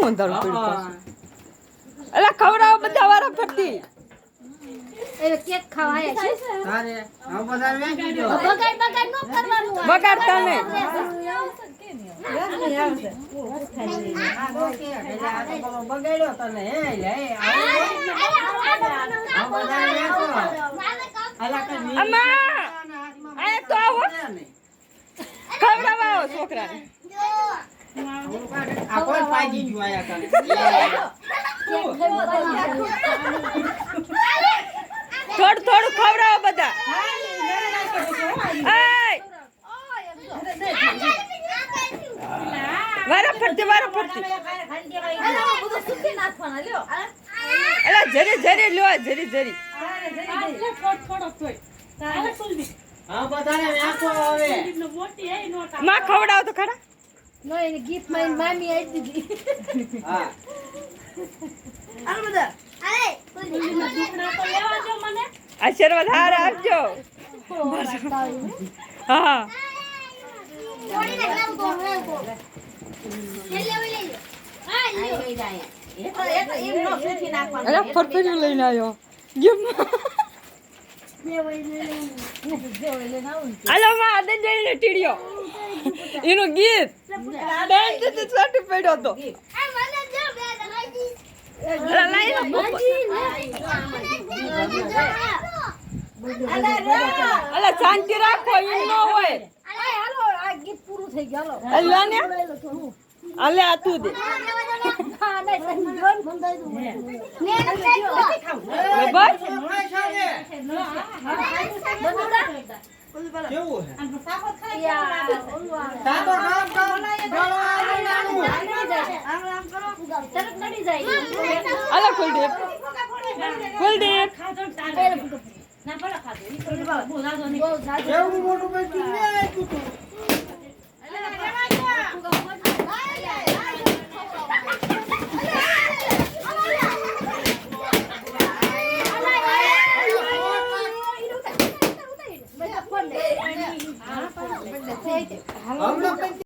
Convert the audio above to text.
અંધારું પડ્યું પાછું. અલા ખવડાવો બધા વારા ફરતી. એ કેક ખાવા આયા છે તારે આ બધા વેચી દો. બગાડ નો કરવાનું હોય. બગાડતા નહીં. આ ગોકે એટલે આ તો પેલો બગાડ્યો તને હે લે આ બધા વેચો. અલા કે ની અમ્મા આ તો આવો ખવડાવો છોકરાને. આ કોઈ પાજી જો આયા કરે. થોડું થોડું ખવડાવો બધા. વારા ફરતી વારા ફરતી. અલા જરી જરી લો જરી જરી. આ બધાને વેચો હવે. માં ખવડાવો તો ખરા. નો એને ગિફ્ટ માં મામી આપી દીધી હા હાલ બધા આશીર્વાદ હાર આપજો. હા અરે ફરફરી લઈને આવ્યો. હાલો માં આદે જઈને ટીડિયો એનું ગીત ડાન્સ તો સાટી પડ્યો તો. અલા શાંતિ રાખો એમ ન હોય. હાલો આ ગીત પૂરું થઈ ગયું હાલો અલ્લા ને અલે આ તું દે બસ. કેવું હે સાતો કામ અલા કુલદીપ કુલદીપ કેવું મોટું બેટી લે તું તો